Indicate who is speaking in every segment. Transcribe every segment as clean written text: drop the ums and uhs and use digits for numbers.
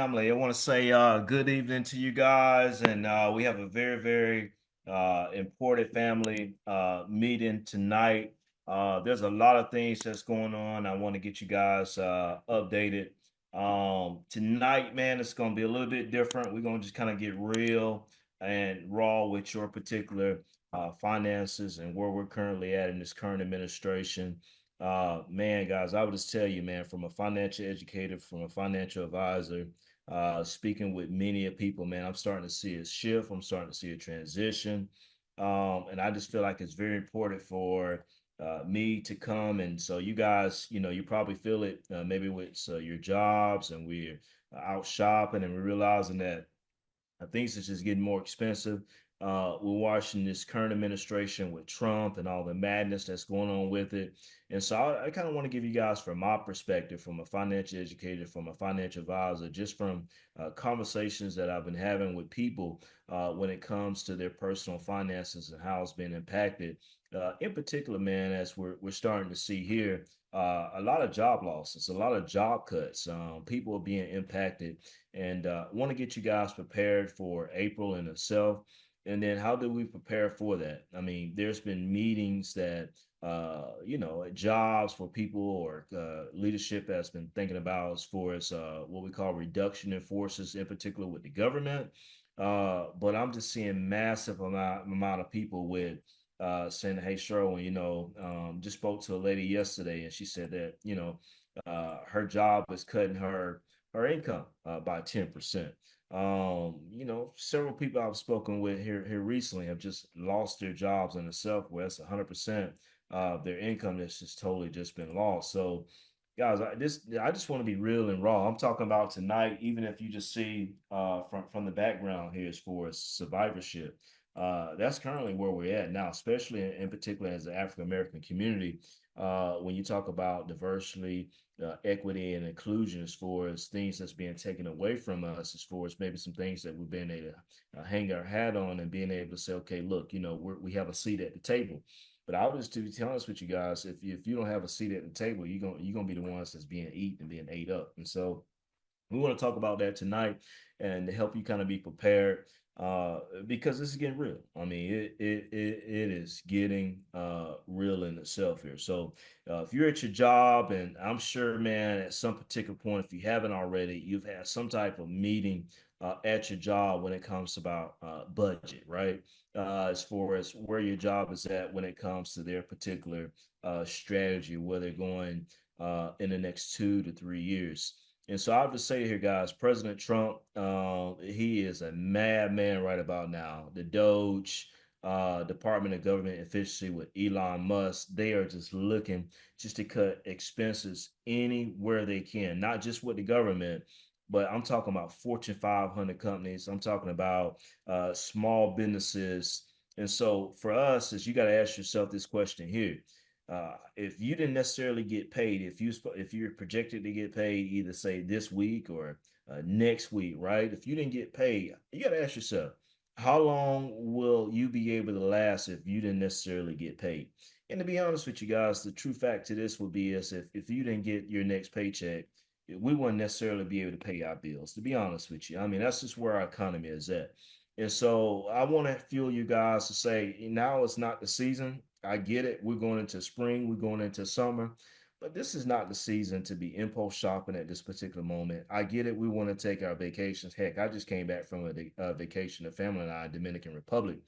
Speaker 1: family. I want to say good evening to you guys, and we have a very important family meeting tonight. There's a lot of things that's going on. I want to get you guys updated. Tonight, man, it's going to be a little bit different. We're going to just kind of get real and raw with your particular finances and where we're currently at in this current administration. Man, guys, I would just tell you, man, from a financial educator, from a financial advisor, speaking with many of people, man, I'm starting to see a shift. I'm starting to see a transition. And I just feel like it's very important for me to come. And so you guys, you probably feel it maybe with your jobs, and we're out shopping and we're realizing that things are just getting more expensive. We're watching this current administration with Trump and all the madness that's going on with it. And so I kind of want to give you guys, from my perspective, from a financial educator, from a financial advisor, just from conversations that I've been having with people when it comes to their personal finances and how it's been impacted. In particular, man, as we're starting to see here, a lot of job losses, a lot of job cuts. People are being impacted, and want to get you guys prepared for April in itself. And then how do we prepare for that? I mean, there's been meetings that, at jobs where people or leadership has been thinking about as far as what we call reduction in forces, in particular with the government. But I'm just seeing massive amount of people with saying, "Hey, Sherwin, just spoke to a lady yesterday, and she said that her job is cutting her income by 10%. Several people I've spoken with here recently have just lost their jobs in itself, where it's 100% of their income that's just totally just been lost. So, guys, I just want to be real and raw. I'm talking about tonight, even if you just see from the background here as far as survivorship. That's currently where we're at now, especially in particular as the African American community. When you talk about diversity, equity, and inclusion, as far as things that's being taken away from us, as far as maybe some things that we've been able to hang our hat on, and being able to say, okay, look, we have a seat at the table. But I was, to be honest with you guys, if you don't have a seat at the table, you're gonna be the ones that's being eaten and being ate up. And so we want to talk about that tonight and to help you kind of be prepared, because this is getting real. I mean, it is getting real in itself here. So if you're at your job, and I'm sure, man, at some particular point, if you haven't already, you've had some type of meeting at your job when it comes about budget, right? As far as where your job is at when it comes to their particular strategy, where they're going in the next 2 to 3 years. And so I'll just say here, guys, President Trump, he is a madman right about now. The Doge, Department of Government Efficiency with Elon Musk, they are just looking just to cut expenses anywhere they can, not just with the government, but I'm talking about Fortune 500 companies. I'm talking about small businesses. And so for us, is you got to ask yourself this question here. If you didn't necessarily get paid, if you're projected to get paid either say this week or next week, right? If you didn't get paid, you got to ask yourself, how long will you be able to last if you didn't necessarily get paid? And to be honest with you guys, the true fact to this would be is if you didn't get your next paycheck, we wouldn't necessarily be able to pay our bills. To be honest with you, I mean that's just where our economy is at. And so I want to fuel you guys to say now is not the season. I get it. We're going into spring, we're going into summer, but this is not the season to be impulse shopping at this particular moment. I get it. We want to take our vacations. Heck, I just came back from a vacation, the family and I, Dominican Republic.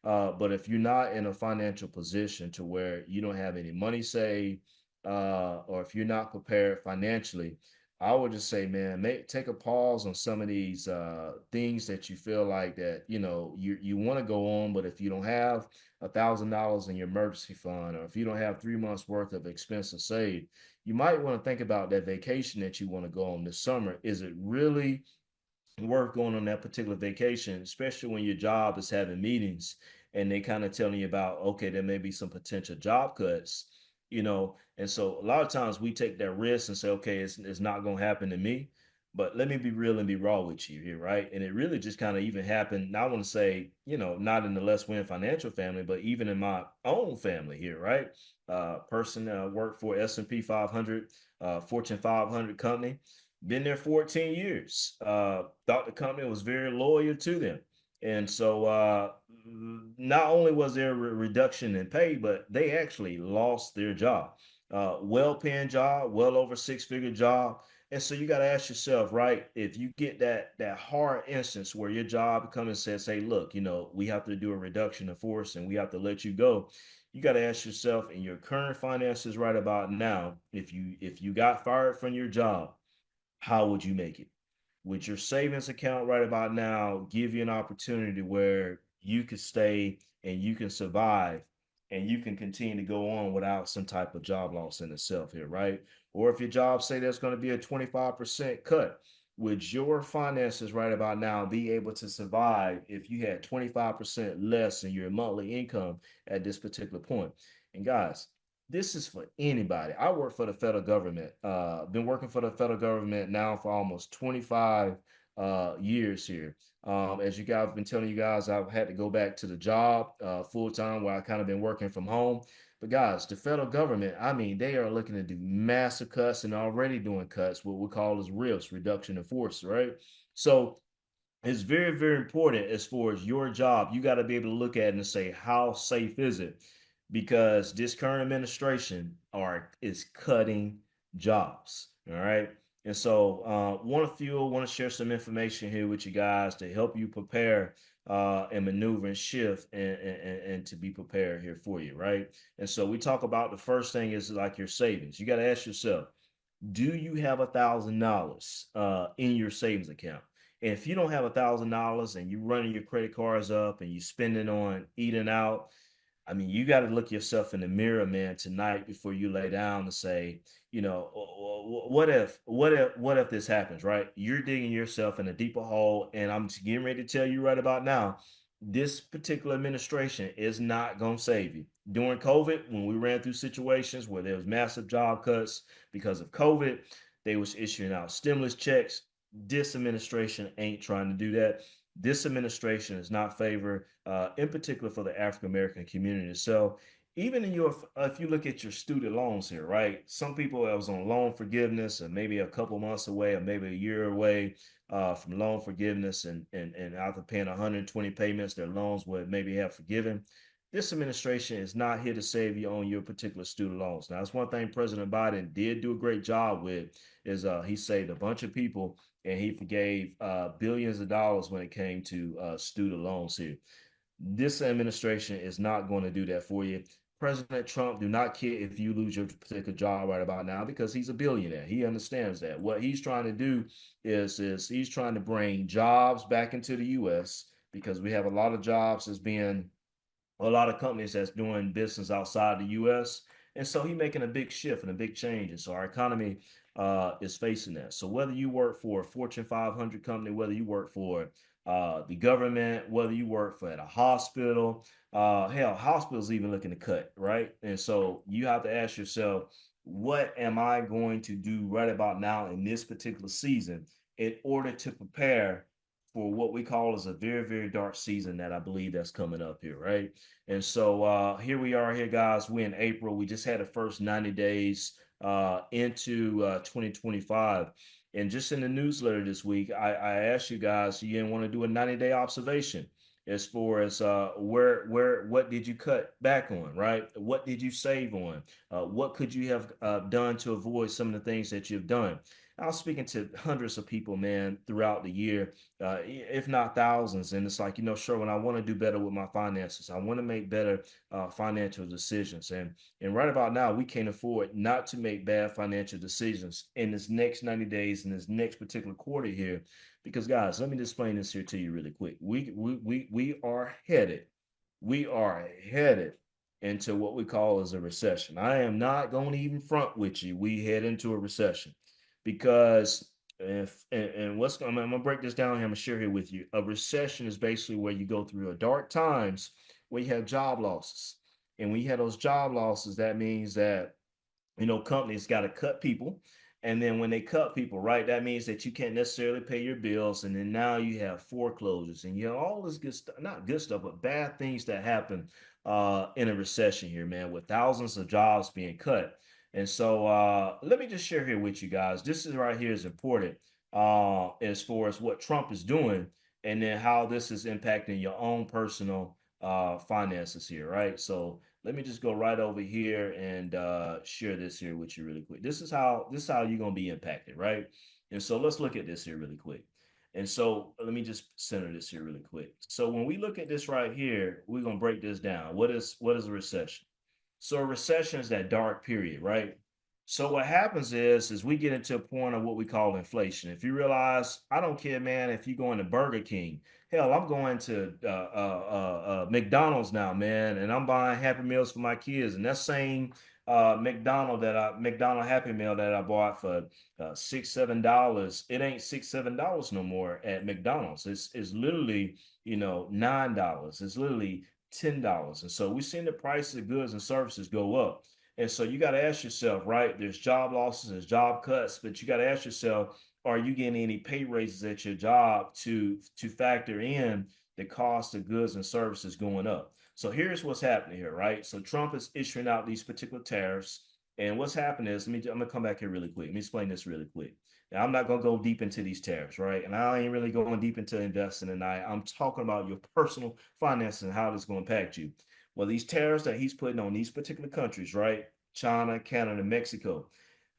Speaker 1: But if you're not in a financial position to where you don't have any money saved, or if you're not prepared financially, I would just say, man, take a pause on some of these things that you feel like that you want to go on, but if you don't have $1,000 in your emergency fund, or if you don't have 3 months worth of expenses saved, you might want to think about that vacation that you want to go on this summer. Is it really worth going on that particular vacation, especially when your job is having meetings and they kind of telling you about, okay, there may be some potential job cuts, and so a lot of times we take that risk and say, okay, it's not going to happen to me. But let me be real and be raw with you here, right? And it really just kind of even happened. Now, I want to say, not in the LesWin financial family, but even in my own family here, right? Person worked for S&P 500, Fortune 500 company. been there 14 years. Thought the company was very loyal to them. And so not only was there a reduction in pay, but they actually lost their job. Well-paying job, well over six-figure job. And so you got to ask yourself, right? If you get that hard instance where your job comes and says, "Hey, look, we have to do a reduction in force and we have to let you go," you got to ask yourself, in your current finances right about now, if you got fired from your job, how would you make it? With your savings account right about now give you an opportunity where you could stay and you can survive and you can continue to go on without some type of job loss in itself here, right? Or if your job say there's going to be a 25% cut, would your finances right about now be able to survive if you had 25% less in your monthly income at this particular point? And guys, this is for anybody. I work for the federal government. Been working for the federal government now for almost 25 years here. As you guys have been telling you guys, I've had to go back to the job full time where I kind of been working from home. But guys, the federal government, I mean, they are looking to do massive cuts and already doing cuts, what we call as RIFs, reduction in force, right? So it's very, very important as far as your job. You got to be able to look at it and say, how safe is it? Because this current administration is cutting jobs. All right. And so want to share some information here with you guys to help you prepare and maneuver and shift and to be prepared here for you, right? And so we talk about the first thing is like your savings. You got to ask yourself, do you have $1,000 in your savings account? And if you don't have $1,000 and you're running your credit cards up and you spending on eating out, I mean, you got to look yourself in the mirror, man, tonight before you lay down and say, what if this happens, right? You're digging yourself in a deeper hole, and I'm getting ready to tell you right about now, this particular administration is not going to save you. During COVID, when we ran through situations where there was massive job cuts because of COVID, they was issuing out stimulus checks. This administration ain't trying to do that. This administration is not favor, in particular for the African American community. So even in your, if you look at your student loans here, right? Some people that was on loan forgiveness and maybe a couple months away or maybe a year away from loan forgiveness and after paying 120 payments, their loans would maybe have forgiven. This administration is not here to save you on your particular student loans. Now, that's one thing President Biden did do a great job with is he saved a bunch of people and he forgave billions of dollars when it came to student loans here. This administration is not going to do that for you. President Trump do not care if you lose your particular job right about now because he's a billionaire. He understands that. What he's trying to do is he's trying to bring jobs back into the U.S. because we have a lot of jobs that's being a lot of companies that's doing business outside the U.S. And so he's making a big shift and a big change. And so our economy is facing that. So whether you work for a Fortune 500 company, whether you work for the government, whether you work for at a hospital, hell, hospitals even looking to cut, right? And so you have to ask yourself, what am I going to do right about now in this particular season in order to prepare for what we call as a very, very dark season that I believe that's coming up here, right? And so here we are here, guys. We're in April. We just had the first 90 days into 2025. And just in the newsletter this week, I asked you guys, you didn't want to do a 90-day observation as far as what did you cut back on, right? What did you save on? What could you have done to avoid some of the things that you've done? I was speaking to hundreds of people, man, throughout the year, if not thousands. And it's like, sure, when I want to do better with my finances, I want to make better financial decisions. And right about now, we can't afford not to make bad financial decisions in this next 90 days, in this next particular quarter here. Because guys, let me explain this here to you really quick. We are headed into what we call as a recession. I am not going to even front with you. We head into a recession because if and what's going I'm gonna break this down here. I'm gonna share here with you. A recession is basically where you go through a dark times where you have job losses. And when you have those job losses, that means that companies got to cut people. And then when they cut people, right, that means that you can't necessarily pay your bills. And then now you have foreclosures and you have all this good stuff, not good stuff, but bad things that happen in a recession here, man, with thousands of jobs being cut. And so let me just share here with you guys. This is right here is important as far as what Trump is doing, and then how this is impacting your own personal finances here, right? So let me just go right over here and share this here with you really quick. This is how you're gonna be impacted, right? And so let's look at this here really quick. And so let me just center this here really quick. So when we look at this right here, we're gonna break this down. What is a recession? So a recession is that dark period, right? So what happens is we get into a point of what we call inflation. If you realize, I don't care, man, if you go into Burger King, hell, I'm going to McDonald's now, man, and I'm buying Happy Meals for my kids, and that same McDonald Happy Meal that I bought for $6, $7, it ain't $6, $7 no more at McDonald's. It's literally $9. It's literally $10. And so we've seen the prices of goods and services go up. And so you got to ask yourself, right? There's job losses, there's job cuts, but you got to ask yourself, are you getting any pay raises at your job to factor in the cost of goods and services going up? So here's what's happening here, right? So Trump is issuing out these particular tariffs. And what's happening is, I'm gonna come back here really quick. Let me explain this really quick. Now, I'm not gonna go deep into these tariffs, right? And I ain't really going deep into investing tonight. I'm talking about your personal finances and how this is gonna impact you. Well, these tariffs that he's putting on these particular countries, right? China, Canada, Mexico.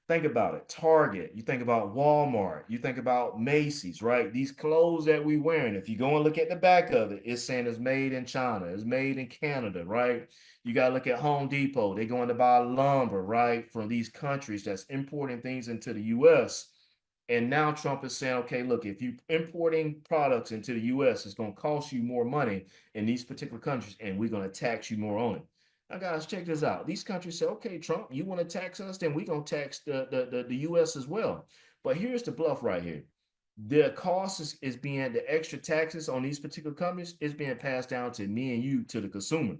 Speaker 1: Think about it. Target, you think about Walmart, you think about Macy's, right? These clothes that we wearing, if you go and look at the back of it, it's saying it's made in China, it's made in Canada, right? You got to look at Home Depot. They're going to buy lumber, right, from these countries that's importing things into the US. And now Trump is saying, okay, look, if you importing products into the US, it's going to cost you more money in these particular countries, and we're going to tax you more on it. Now, guys, check this out. These countries say, okay, Trump, you want to tax us, then we're going to tax the US as well. But here's the bluff right here. The cost is being, the extra taxes on these particular companies is being passed down to me and you, to the consumer,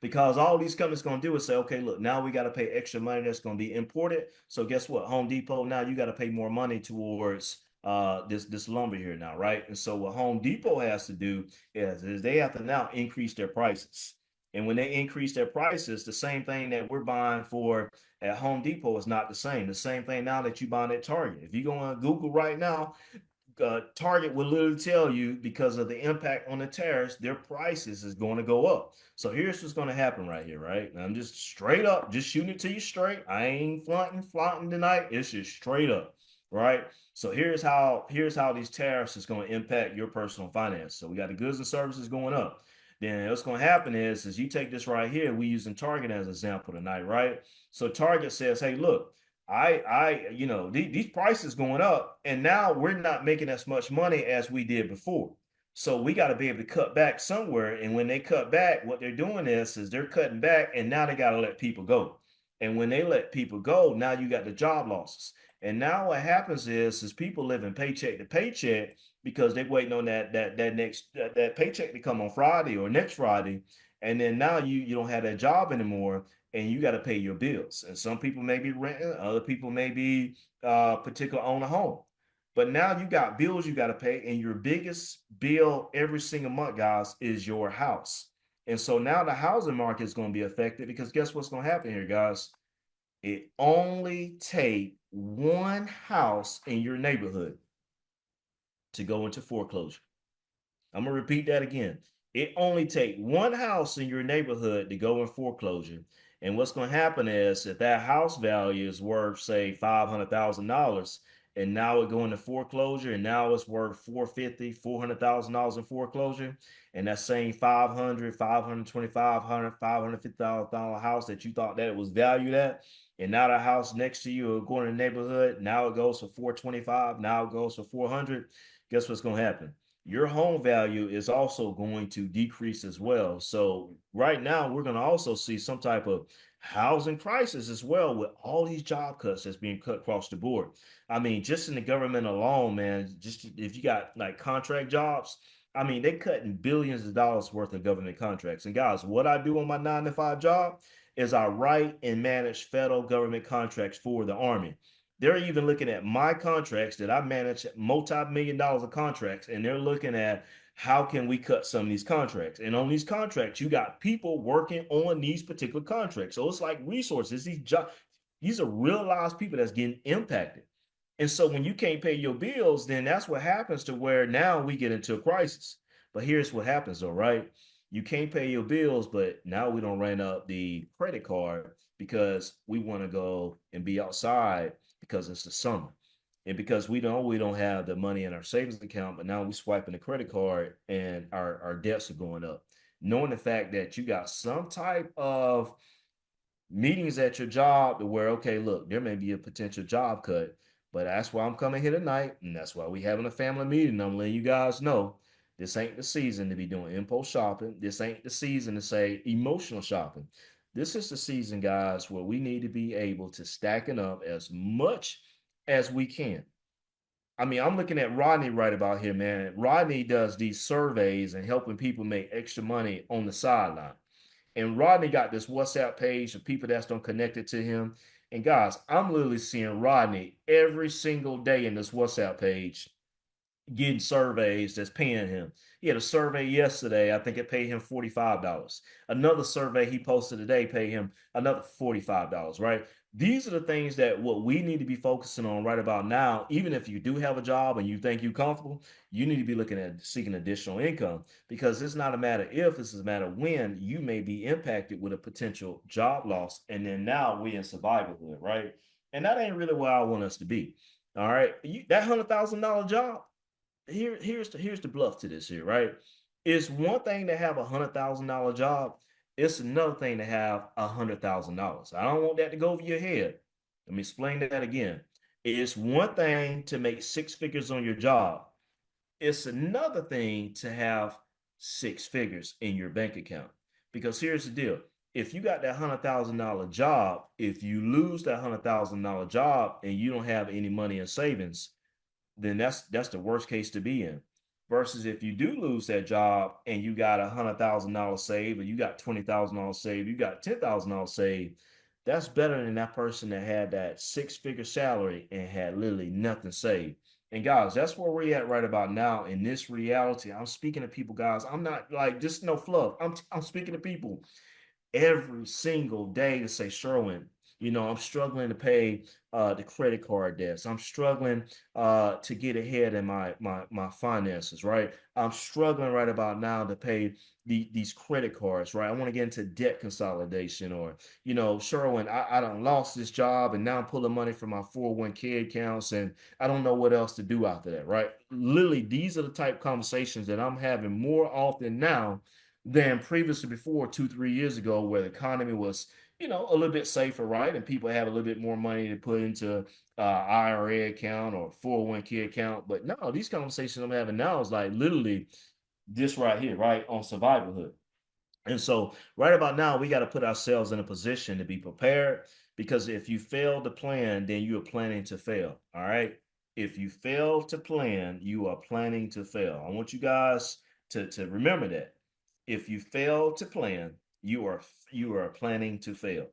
Speaker 1: because all these companies going to do is say, okay, look, now we got to pay extra money that's going to be imported. So guess what? Home Depot, now you got to pay more money towards this lumber here now, right? And so what Home Depot has to do is they have to now increase their prices. And when they increase their prices, the same thing that we're buying for at Home Depot is not the same. The same thing now that you buying at Target. If you go on Google right now, Target will literally tell you, because of the impact on the tariffs, their prices is going to go up. So here's what's going to happen right here, right? And I'm just straight up, just shooting it to you straight. I ain't flaunting tonight. It's just straight up, right? So here's how these tariffs is going to impact your personal finance. So we got the goods and services going up. Then what's going to happen is you take this right here. We using Target as an example tonight, right? So Target says, hey, look, these prices going up, and now we're not making as much money as we did before. So we got to be able to cut back somewhere. And when they cut back, what they're doing is they're cutting back, and now they got to let people go. And when they let people go, now you got the job losses. And now what happens is people living paycheck to paycheck, because they're waiting on that paycheck to come on Friday or next Friday. And then now you don't have that job anymore, and you got to pay your bills. And some people may be renting, other people may be particular own a home. But now you got bills you got to pay, and your biggest bill every single month, guys, is your house. And so now the housing market is going to be affected, because guess what's going to happen here, guys? It only take one house in your neighborhood to go into foreclosure. I'm gonna repeat that again. It only take one house in your neighborhood to go in foreclosure. And what's going to happen is, if that house value is worth, say, $500,000, and now it go into foreclosure, and now it's worth 450, $400,000 in foreclosure, and that same 500, 525, 100, $550,000 house that you thought that it was valued at, and now the house next to you, going in the neighborhood, now it goes for 425, now it goes for 400. Guess what's going to happen? Your home value is also going to decrease as well. So right now, we're going to also see some type of housing crisis as well, with all these job cuts that's being cut across the board. I mean, just in the government alone, man, just if you got like contract jobs, I mean, they cutting billions of dollars worth of government contracts. And guys, what I do on my 9 to 5 job is I write and manage federal government contracts for the Army. They're even looking at my contracts that I manage, multi-million dollars of contracts, and they're looking at how can we cut some of these contracts. And on these contracts, you got people working on these particular contracts. So it's like resources, these jobs. These are real lives people that's getting impacted. And so when you can't pay your bills, then that's what happens to where now we get into a crisis. But here's what happens though, right? You can't pay your bills, but now we don't run up the credit card because we want to go and be outside because it's the summer. And because we don't have the money in our savings account, but now we swiping the credit card and our debts are going up. Knowing the fact that you got some type of meetings at your job to where, okay, look, there may be a potential job cut, but that's why I'm coming here tonight. And that's why we having a family meeting. I'm letting you guys know this ain't the season to be doing impulse shopping. This ain't the season to say emotional shopping. This is the season, guys, where we need to be able to stacking up as much as we can. I mean, I'm looking at Rodney right about here, man. Rodney does these surveys and helping people make extra money on the sideline. And Rodney got this WhatsApp page of people that's done connected to him. And guys, I'm literally seeing Rodney every single day in this WhatsApp page getting surveys that's paying him. He had a survey yesterday. I think it paid him $45. Another survey he posted today paid him another $45, right? These are the things that what we need to be focusing on right about now. Even if you do have a job and you think you're comfortable, you need to be looking at seeking additional income because it's not a matter if, it's a matter when you may be impacted with a potential job loss. And then now we in survivalhood, right? And that ain't really where I want us to be. All right. That $100,000 job, here's the bluff to this here, right? It's one thing to have $100,000 job. It's another thing to have $100,000. I don't want that to go over your head. Let me explain that again. It's one thing to make six figures on your job. It's another thing to have six figures in your bank account. Because here's the deal. If you got that $100,000 job, if you lose that $100,000 job and you don't have any money in savings, then that's the worst case to be in. Versus if you do lose that job and you got $100,000 saved, or you got $20,000 saved, you got $10,000 saved, that's better than that person that had that six-figure salary and had literally nothing saved. And guys, that's where we're at right about now in this reality. I'm speaking to people, guys. I'm not like just no fluff. I'm speaking to people every single day to say, Sherwin, I'm struggling to pay the credit card debts. I'm struggling to get ahead in my finances, right? I'm struggling right about now to pay these credit cards, right? I want to get into debt consolidation, or, Sherwin, I done lost this job and now I'm pulling money from my 401k accounts and I don't know what else to do after that, right? Literally, these are the type of conversations that I'm having more often now than previously before 2, 3 years ago, where the economy was, a little bit safer, right? And people have a little bit more money to put into IRA account or 401k account. But no, these conversations I'm having now is like literally this right here, right? On survivalhood. And so, right about now, we got to put ourselves in a position to be prepared because if you fail to plan, then you are planning to fail. All right. If you fail to plan, you are planning to fail. I want you guys to remember that. If you fail to plan, you are planning to fail.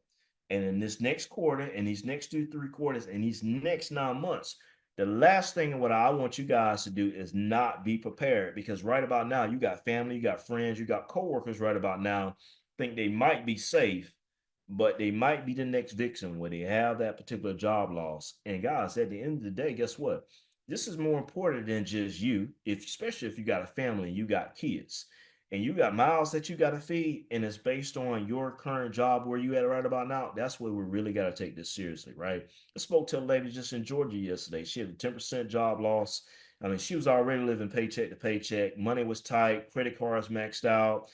Speaker 1: And in this next quarter, and these next 2, 3 quarters, and these next 9 months, the last thing what I want you guys to do is not be prepared, because right about now you got family, you got friends, you got coworkers right about now think they might be safe, but they might be the next victim where they have that particular job loss. And guys, at the end of the day, guess what? This is more important than just you, if especially if you got a family and you got kids and you got miles that you got to feed, and it's based on your current job where you at right about now. That's where we really got to take this seriously, right? I spoke to a lady just in Georgia yesterday. She had a 10% job loss. I mean, she was already living paycheck to paycheck. Money was tight. Credit cards maxed out.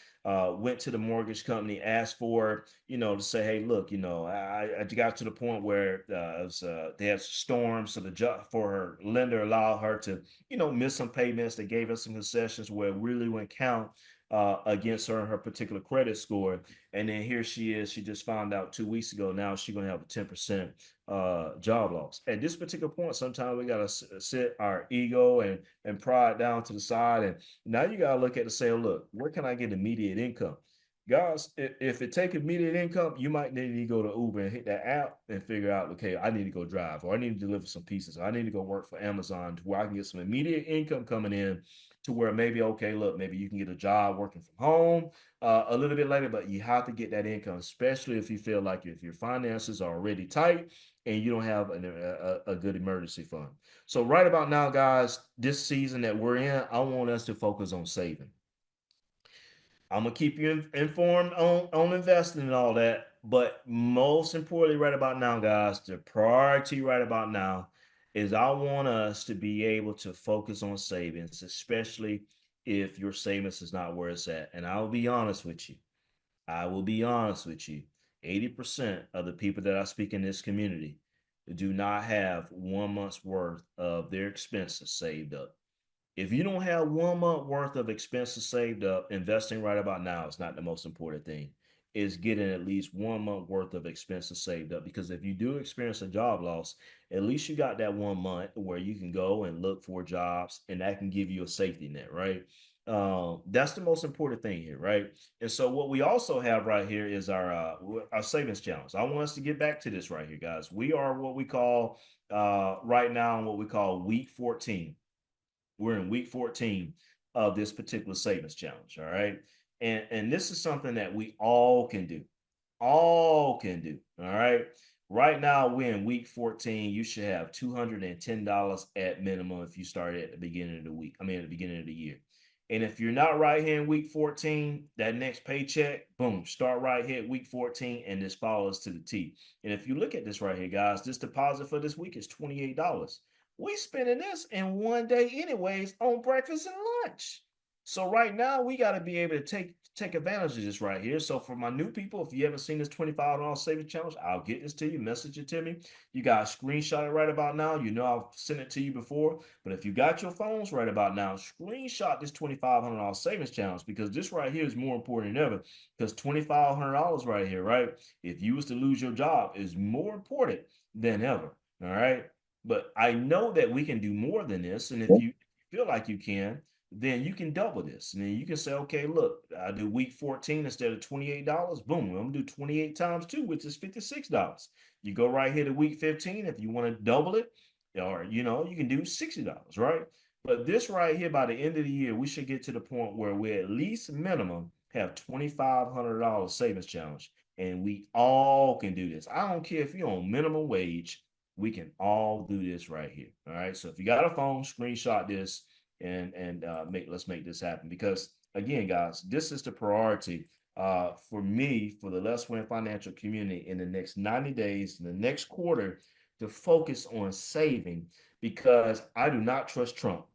Speaker 1: Went to the mortgage company, asked for, to say, hey, look, I got to the point where they had storms. So the job for her lender allowed her to, miss some payments. They gave her some concessions where it really wouldn't count against her particular credit score. And then here she is. She just found out 2 weeks ago. Now she's going to have a 10% job loss. At this particular point, sometimes we got to sit our ego and pride down to the side. And now you got to look at it and say, look, where can I get immediate income? Guys, if it take immediate income, you might need to go to Uber and hit that app and figure out, okay, I need to go drive, or I need to deliver some pieces, or I need to go work for Amazon to where I can get some immediate income coming in to where maybe, okay, look, maybe you can get a job working from home a little bit later, but you have to get that income, especially if you feel like if your finances are already tight and you don't have a good emergency fund. So right about now, guys, this season that we're in, I want us to focus on saving. I'm gonna keep you informed on investing and all that. But most importantly, right about now, guys, the priority right about now is I want us to be able to focus on savings, especially if your savings is not where it's at. And I'll be honest with you. I will be honest with you. 80% of the people that I speak in this community do not have 1 month's worth of their expenses saved up. If you don't have 1 month worth of expenses saved up, investing right about now is not the most important thing. Is getting at least 1 month worth of expenses saved up, because if you do experience a job loss, at least you got that 1 month where you can go and look for jobs, and that can give you a safety net, right? That's the most important thing here, right? And so what we also have right here is our savings challenge. I want us to get back to this right here, guys. We are what we call right now what we call week 14. We're in week 14 of this particular savings challenge. All right. And this is something that we all can do. All can do. All right. Right now, we're in week 14. You should have $210 at minimum if you started at the beginning of the week. I mean, at the beginning of the year. And if you're not right here in week 14, that next paycheck, boom, start right here at week 14, and this follows to the T. And if you look at this right here, guys, this deposit for this week is $28. We spending this in 1 day anyways on breakfast and lunch. So right now we got to be able to take advantage of this right here. So for my new people, if you haven't seen this $25 savings challenge, I'll get this to you, message it to me. You guys screenshot it right about now. You know I've sent it to you before, but if you got your phones right about now, screenshot this $2,500 savings challenge, because this right here is more important than ever. Because $2,500 right here, right? If you was to lose your job, is more important than ever. All right. But I know that we can do more than this. And if you feel like you can, then you can double this. And then you can say, okay, look, I do week 14 instead of $28. Boom, I'm gonna do 28 times two, which is $56. You go right here to week 15 if you want to double it, or you can do $60, right? But this right here, by the end of the year, we should get to the point where we at least minimum have $2,500 savings challenge. And we all can do this. I don't care if you're on minimum wage, we can all do this right here. All right. So if you got a phone, screenshot this and let's make this happen. Because again, guys, this is the priority for me, for the LesWin financial community in the next 90 days, in the next quarter, to focus on saving, because I do not trust Trump.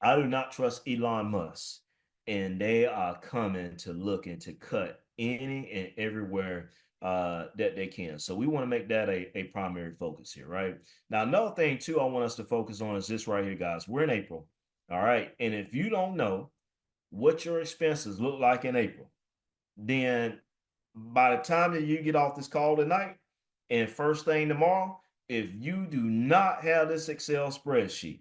Speaker 1: I do not trust Elon Musk, and they are coming to look and to cut any and everywhere that they can. So we want to make that a primary focus here, right? Now, another thing too, I want us to focus on is this right here, guys. We're in April, all right? And if you don't know what your expenses look like in April, then by the time that you get off this call tonight and first thing tomorrow, if you do not have this Excel spreadsheet,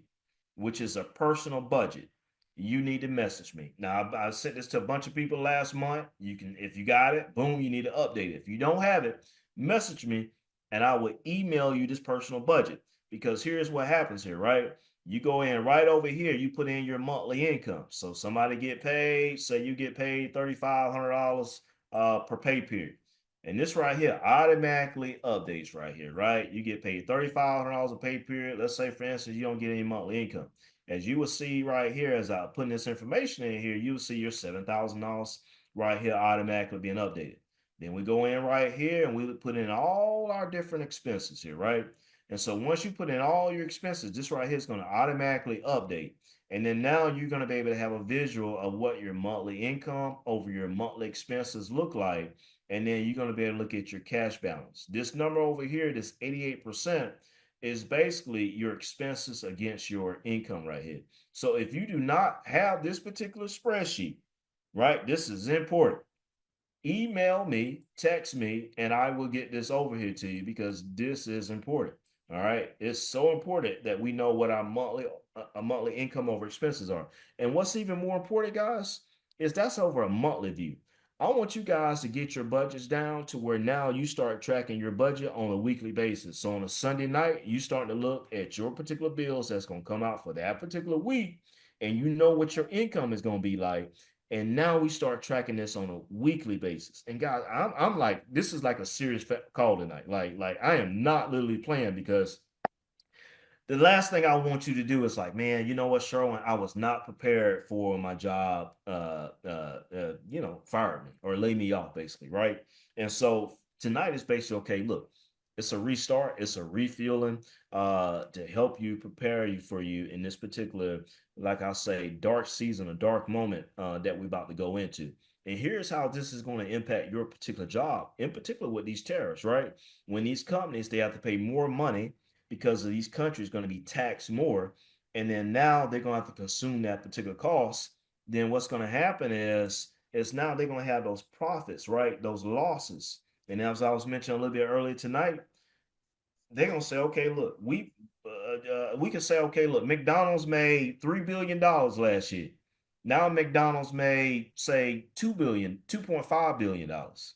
Speaker 1: which is a personal budget, you need to message me. Now, I sent this to a bunch of people last month. You can, if you got it, boom, you need to update it. If you don't have it, message me and I will email you this personal budget. Because here's what happens here, right? You go in right over here, you put in your monthly income. So somebody get paid, say you get paid $3,500 per pay period. And this right here automatically updates right here, right? You get paid $3,500 a pay period. Let's say, for instance, you don't get any monthly income. As you will see right here, as I put this information in here, you'll see your $7,000 right here automatically being updated. Then we go in right here and we put in all our different expenses here, right? And so once you put in all your expenses, this right here is going to automatically update. And then now you're going to be able to have a visual of what your monthly income over your monthly expenses look like. And then you're going to be able to look at your cash balance. This number over here, this 88%, is basically your expenses against your income right here. So if you do not have this particular spreadsheet, right, this is important. Email me, text me, and I will get this over here to you, because this is important. All right. It's so important that we know what our monthly income over expenses are. And what's even more important, guys, is that's over a monthly view. I want you guys to get your budgets down to where now you start tracking your budget on a weekly basis. So on a Sunday night, you start to look at your particular bills that's going to come out for that particular week, and you know what your income is going to be like. And now we start tracking this on a weekly basis. And guys, I'm like, this is like a serious call tonight. Like I am not literally playing because the last thing I want you to do is like, man, you know what, Sherwin, I was not prepared for my job, fired me or lay me off, basically, right? And so tonight is basically okay. Look, it's a restart, it's a refueling, to help you prepare you for you in this particular, like I say, dark season, a dark moment that we're about to go into. And here's how this is going to impact your particular job, in particular with these tariffs, right? When these companies they have to pay more money because of these countries going to be taxed more, and then now they're going to have to consume that particular cost. Then what's going to happen is now they're going to have those profits, right? Those losses. And as I was mentioning a little bit earlier tonight, they're going to say, okay, look, we can say, okay, look, McDonald's made $3 billion last year. Now McDonald's made say 2.5 billion dollars.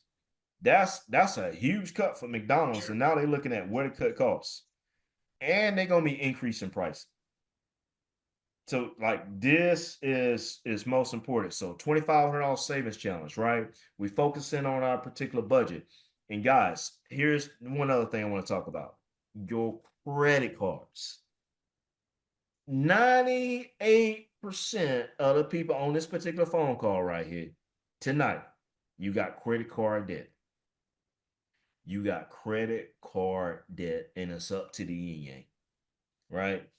Speaker 1: That's a huge cut for McDonald's, and now they're looking at where to cut costs, and they're gonna be increasing price. So like this is most important. So $2,500 savings challenge, right? We focus in on our particular budget. And guys, here's one other thing I want to talk about. Your credit cards. 98% of the people on this particular phone call right here tonight, you got credit card debt. You got credit card debt, and it's up to the yin yang, right?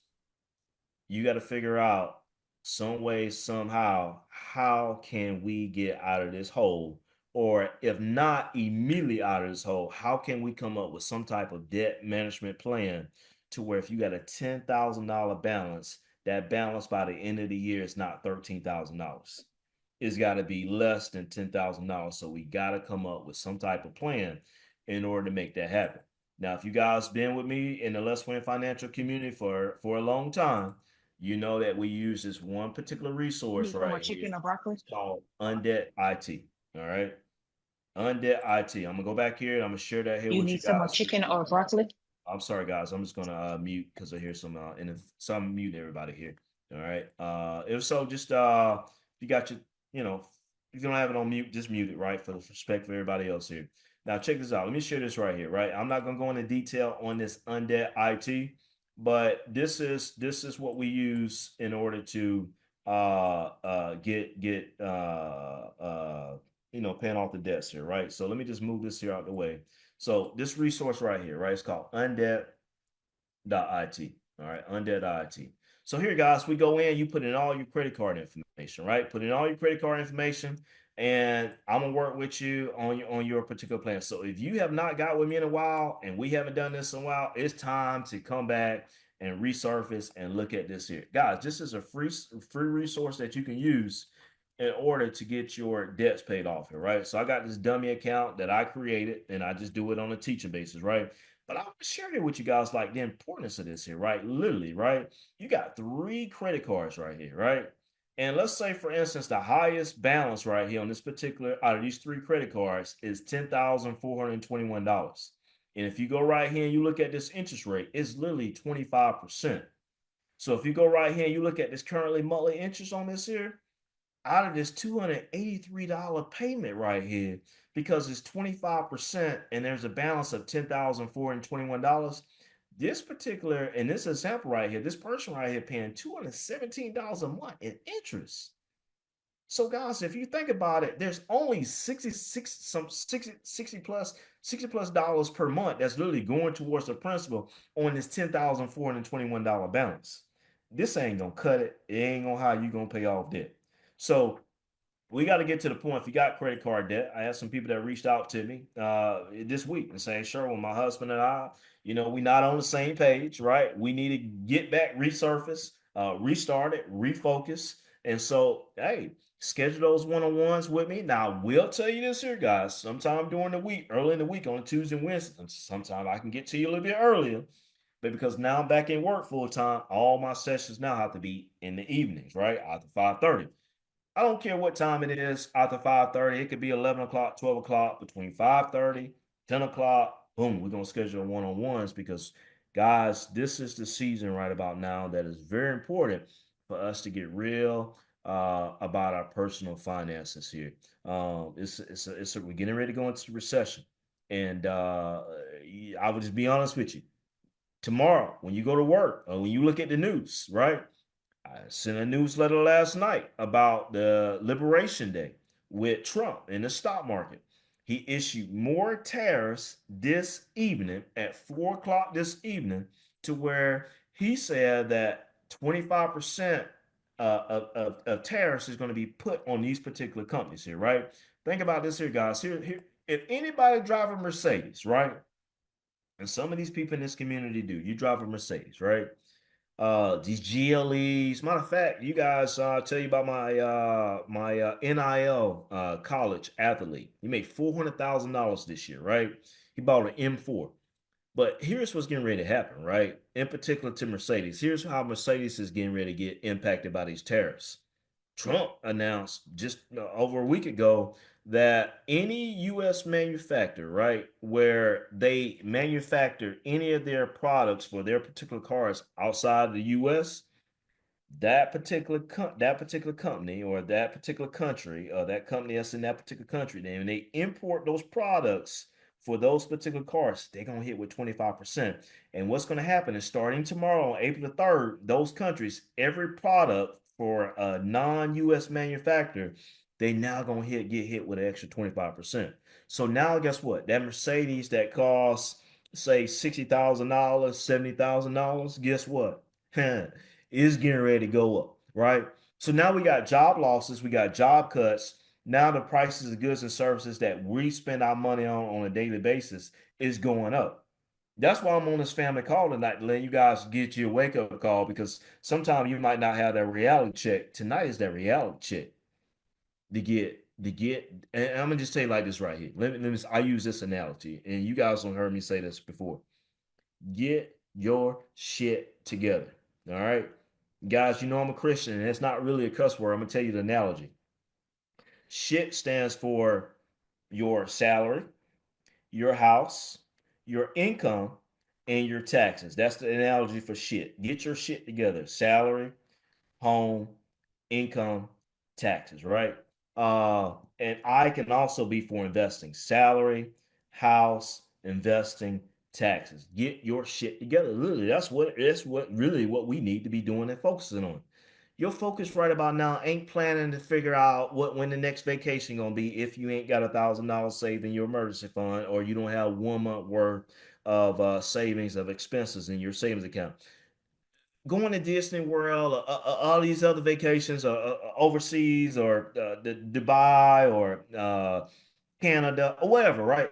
Speaker 1: You got to figure out some way, somehow, how can we get out of this hole? Or if not immediately out of this hole, how can we come up with some type of debt management plan to where if you got a $10,000 balance, that balance by the end of the year is not $13,000. It's got to be less than $10,000. So we got to come up with some type of plan in order to make that happen. Now, if you guys been with me in the LesWin financial community for a long time, you know that we use this one particular
Speaker 2: You
Speaker 1: resource
Speaker 2: need some more
Speaker 1: right here.
Speaker 2: chicken or broccoli?
Speaker 1: It's called Undead IT. All right. Undead IT. I'm gonna go back here and I'm gonna share that here
Speaker 2: You
Speaker 1: with
Speaker 2: need
Speaker 1: you
Speaker 2: some more
Speaker 1: guys.
Speaker 2: chicken or broccoli?
Speaker 1: I'm sorry, guys. I'm just gonna mute because I hear some and so I'm mute everybody here. All right. If so, just if you got your, you know, if you don't have it on mute, just mute it, right? For the respect for everybody else here. Now check this out. Let me share this right here, right? I'm not gonna go into detail on this Undead IT, but this is what we use in order to get paying off the debts here, right? So let me just move this here out the way. So this resource right here, right? It's called undead.it. All right, undead.it. So here, guys, we go in, you put in all your credit card information, right? Put in all your credit card information, and I'm gonna work with you on your particular plan. So if you have not got with me in a while and we haven't done this in a while, it's time to come back and resurface and look at this here. Guys, this is a free resource that you can use in order to get your debts paid off here, right? So I got this dummy account that I created and I just do it on a teaching basis, right? But I want to share it with you guys like the importance of this here, right? Literally, right? You got three credit cards right here, right? And let's say, for instance, the highest balance right here on this particular out of these three credit cards is $10,421. And if you go right here and you look at this interest rate, it's literally 25%. So if you go right here and you look at this currently monthly interest on this here, out of this $283 payment right here, because it's 25% and there's a balance of $10,421. This particular, in this example right here, this person right here paying $217 a month in interest. So guys, if you think about it, there's only 66 some 60 plus dollars per month that's literally going towards the principal on this $10,421 balance. This ain't gonna cut it. It ain't gonna how you gonna pay off debt. So we got to get to the point. If you got credit card debt, I had some people that reached out to me this week and saying, sure, when my husband and I, we not on the same page, right? We need to get back, resurface, restart it, refocus. And so, hey, schedule those one-on-ones with me. Now, I will tell you this here, guys, sometime during the week, early in the week on a Tuesday and Wednesday, sometime I can get to you a little bit earlier. But because now I'm back in work full time, all my sessions now have to be in the evenings, right? After 5:30. I don't care what time it is after 5:30. It could be 11 o'clock, 12 o'clock, between 5:30, 10 o'clock. Boom, we're gonna schedule one-on-ones because guys, this is the season right about now that is very important for us to get real about our personal finances here. We're getting ready to go into the recession. And I would just be honest with you. Tomorrow, when you go to work or when you look at the news, right? I sent a newsletter last night about the Liberation Day with Trump in the stock market. He issued more tariffs this evening at 4 o'clock this evening, to where he said that 25% of tariffs is going to be put on these particular companies here, right? Think about this here, guys. Here, if anybody drive a Mercedes, right? And some of these people in this community do. You drive a Mercedes, right? These GLEs. Matter of fact, you guys tell you about my NIL college athlete. He made $400,000 this year, right? He bought an M4. But here's what's getting ready to happen, right? In particular to Mercedes. Here's how Mercedes is getting ready to get impacted by these tariffs. Trump announced just over a week ago that any U.S. manufacturer, right, where they manufacture any of their products for their particular cars outside the U.S., that particular company or that particular country or that company that's in that particular country, then when they import those products for those particular cars, they're gonna hit with 25%. And what's gonna happen is starting tomorrow on April the 3rd, those countries, every product for a non-US manufacturer, they now gonna get hit with an extra 25%. So now guess what? That Mercedes that costs say $60,000, $70,000, guess what? Is getting ready to go up, right? So now we got job losses, we got job cuts. Now the prices of goods and services that we spend our money on a daily basis is going up. That's why I'm on this family call tonight to let you guys get your wake up call, because sometimes you might not have that reality check. Tonight is that reality check to get. And I'm gonna just say it like this right here. I use this analogy, and you guys don't heard me say this before. Get your shit together. All right. Guys, you know I'm a Christian, and it's not really a cuss word. I'm gonna tell you the analogy. Shit stands for your salary, your house, your income, and your taxes. That's the analogy for shit. Get your shit together. Salary, home, income, taxes, right? And I can also be for investing. Salary, house, investing, taxes. Get your shit together. Literally, that's what really what we need to be doing and focusing on. Your focus right about now ain't planning to figure out what when the next vacation gonna be if you ain't got $1,000 saved in your emergency fund, or you don't have 1 month worth of savings of expenses in your savings account. Going to Disney World, all these other vacations, overseas, or Dubai, or Canada, or whatever, right?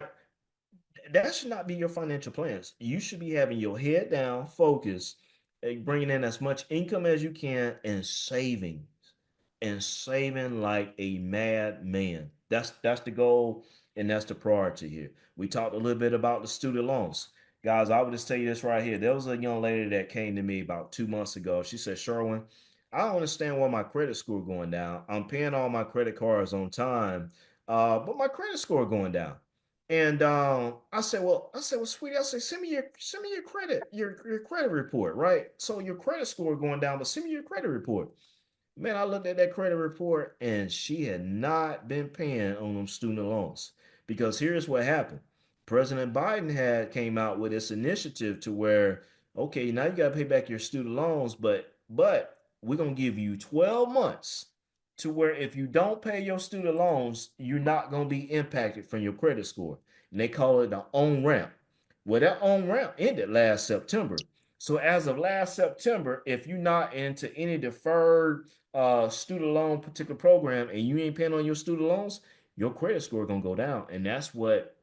Speaker 1: That should not be your financial plans. You should be having your head down, focus, bringing in as much income as you can, and saving like a madman. That's the goal, and that's the priority here. We talked a little bit about the student loans. Guys, I would just tell you this right here. There was a young lady that came to me about 2 months ago. She said, Sherwin, I don't understand why my credit score going down. I'm paying all my credit cards on time, but my credit score going down. And I said, well, sweetie, I said, send me your credit report, right? So your credit score going down, but send me your credit report. Man, I looked at that credit report, and she had not been paying on them student loans. Because here's what happened. President Biden had came out with this initiative to where, okay, now you got to pay back your student loans, but we're going to give you 12 months to where if you don't pay your student loans, you're not going to be impacted from your credit score. And they call it the on ramp. Well, that on ramp ended last September. So as of last September, if you're not into any deferred student loan particular program and you ain't paying on your student loans, your credit score gonna go down, and that's what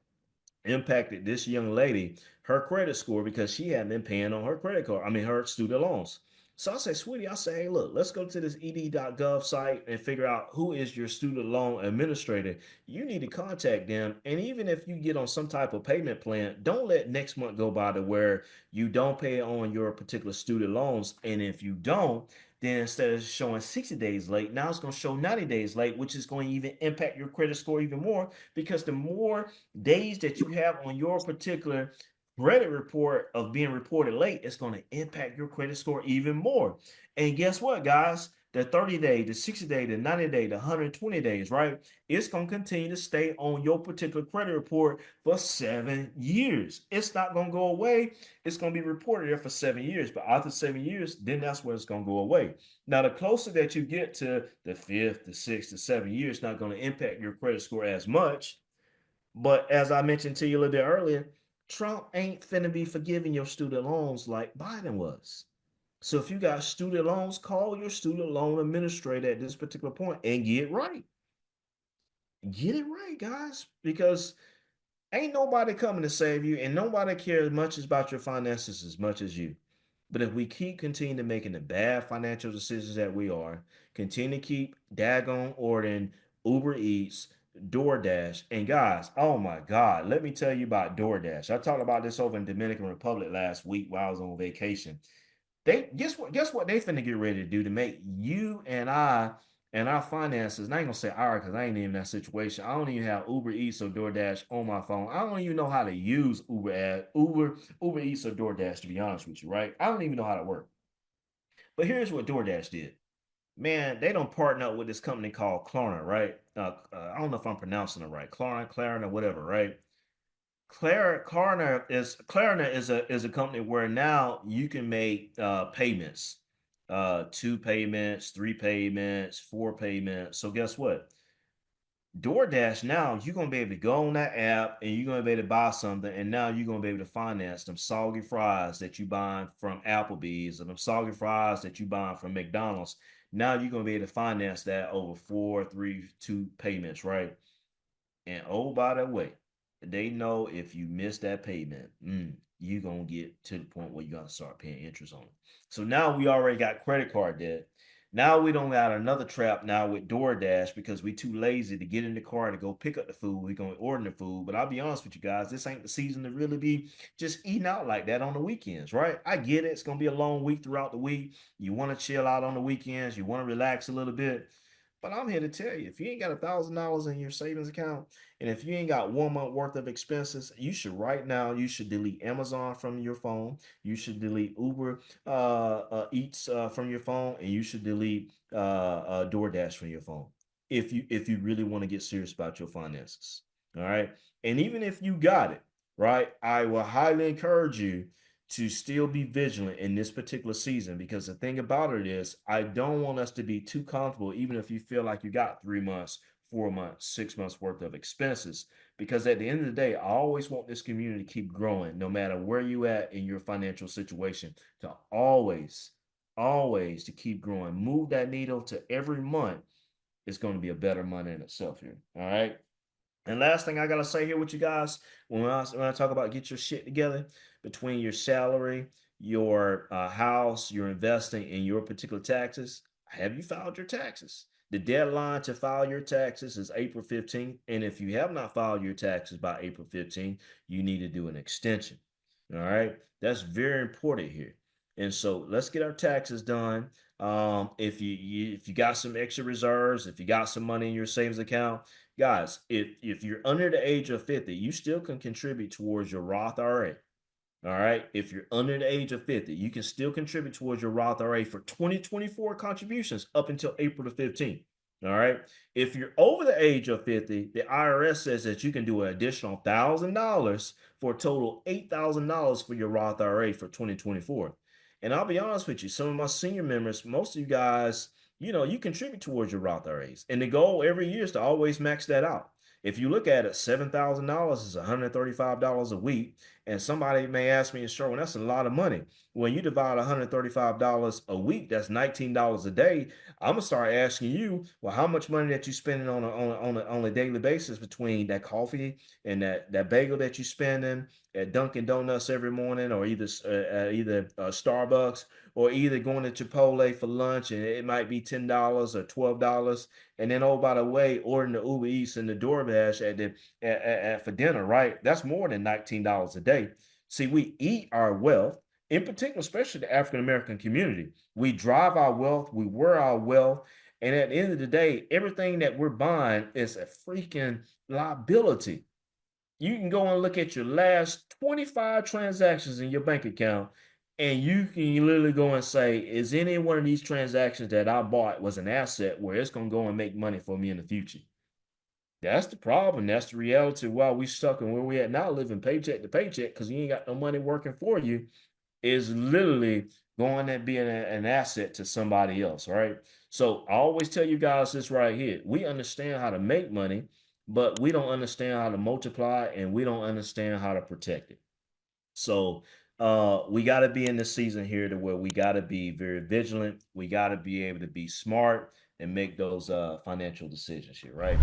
Speaker 1: impacted this young lady, her credit score, because she hadn't been paying on her credit card. I mean, her student loans. So I say, sweetie, I say, hey, look, let's go to this ed.gov site and figure out who is your student loan administrator. You need to contact them. And even if you get on some type of payment plan, don't let next month go by to where you don't pay on your particular student loans. And if you don't, then instead of showing 60 days late, now it's going to show 90 days late, which is going to even impact your credit score even more because the more days that you have on your particular credit report of being reported late, it's going to impact your credit score even more. And guess what, guys? The 30 day, the 60 day, the 90 day, the 120 days, right? It's going to continue to stay on your particular credit report for 7 years. It's not going to go away. It's going to be reported there for 7 years. But after 7 years, then that's where it's going to go away. Now, the closer that you get to the fifth, the sixth, the 7 years, not going to impact your credit score as much. But as I mentioned to you a little bit earlier, Trump ain't finna be forgiving your student loans like Biden was. So if you got student loans, call your student loan administrator at this particular point and get right. Get it right, guys, because ain't nobody coming to save you, and nobody cares much about your finances as much as you. But if we keep continuing to making the bad financial decisions that we are, continue to keep daggone ordering Uber Eats, DoorDash, and guys, oh my God, let me tell you about DoorDash. I talked about this over in Dominican Republic last week while I was on vacation. They guess what they finna get ready to do to make you and I and our finances. And I ain't gonna say our because I ain't even in that situation. I don't even have Uber Eats or DoorDash on my phone. I don't even know how to use Uber Eats or DoorDash to be honest with you, right? I don't even know how to work. But here's what DoorDash did. Man, they don't partner up with this company called Klarna, right? I don't know if I'm pronouncing it right. Klarna, whatever, right? Klarna is a company where now you can make payments, two payments, three payments, four payments. So guess what? DoorDash now you're gonna be able to go on that app and you're gonna be able to buy something, and now you're gonna be able to finance them soggy fries that you buy from Applebee's and them soggy fries that you buy from McDonald's. Now you're gonna be able to finance that over four, three, two payments, right? And oh, by the way, they know if you miss that payment, you're gonna get to the point where you gotta start paying interest on it. So now we already got credit card debt. Now we don't got another trap now with DoorDash because we too lazy to get in the car to go pick up the food. We're gonna order the food. But I'll be honest with you guys, this ain't the season to really be just eating out like that on the weekends, right? I get it. It's gonna be a long week throughout the week. You want to chill out on the weekends, you want to relax a little bit. But I'm here to tell you, if you ain't got $1,000 in your savings account, and if you ain't got 1 month worth of expenses, you should right now. You should delete Amazon from your phone. You should delete Uber Eats from your phone, and you should delete DoorDash from your phone. If you really want to get serious about your finances, all right. And even if you got it right, I will highly encourage you to still be vigilant in this particular season because the thing about it is I don't want us to be too comfortable even if you feel like you got 3 months, 4 months, 6 months worth of expenses, because at the end of the day I always want this community to keep growing no matter where you at in your financial situation, to always to keep growing. Move that needle to every month. It's going to be a better month in itself here, all right. And last thing I gotta say here with you guys, when I talk about get your shit together between your salary, your house, your investing, and your particular taxes, have you filed your taxes? The deadline to file your taxes is April 15th. And if you have not filed your taxes by April 15th, you need to do an extension. All right. That's very important here. And so let's get our taxes done. If you got some extra reserves, if you got some money in your savings account, guys, if you're under the age of 50, you still can contribute towards your Roth IRA. All right. If you're under the age of 50, you can still contribute towards your Roth IRA for 2024 contributions up until April the 15th. All right. If you're over the age of 50, the IRS says that you can do an additional $1,000 for a total $8,000 for your Roth IRA for 2024. And I'll be honest with you, some of my senior members, most of you guys, you contribute towards your Roth IRAs. And the goal every year is to always max that out. If you look at it, $7,000 is $135 a week. And somebody may ask me, sure, well, that's a lot of money. When you divide $135 a week, that's $19 a day. I'm gonna start asking you, well, how much money that you spending on a daily basis between that coffee and that bagel that you spending at Dunkin' Donuts every morning, or either Starbucks, or either going to Chipotle for lunch, and it might be $10 or $12, and then oh by the way, ordering the Uber Eats and the DoorDash for dinner, right? That's more than $19 a day. See, we eat our wealth in particular, especially the African American community. We drive our wealth, we wear our wealth, and at the end of the day, everything that we're buying is a freaking liability. You can go and look at your last 25 transactions in your bank account, and you can literally go and say, is any one of these transactions that I bought was an asset where it's going to go and make money for me in the future? That's the problem. That's the reality while we stuck in where we at now, living paycheck to paycheck because you ain't got no money working for you, is literally going and being an asset to somebody else, right? So I always tell you guys this right here. We understand how to make money, but we don't understand how to multiply and we don't understand how to protect it. So we got to be in the season here to where we got to be very vigilant. We got to be able to be smart and make those financial decisions here, right?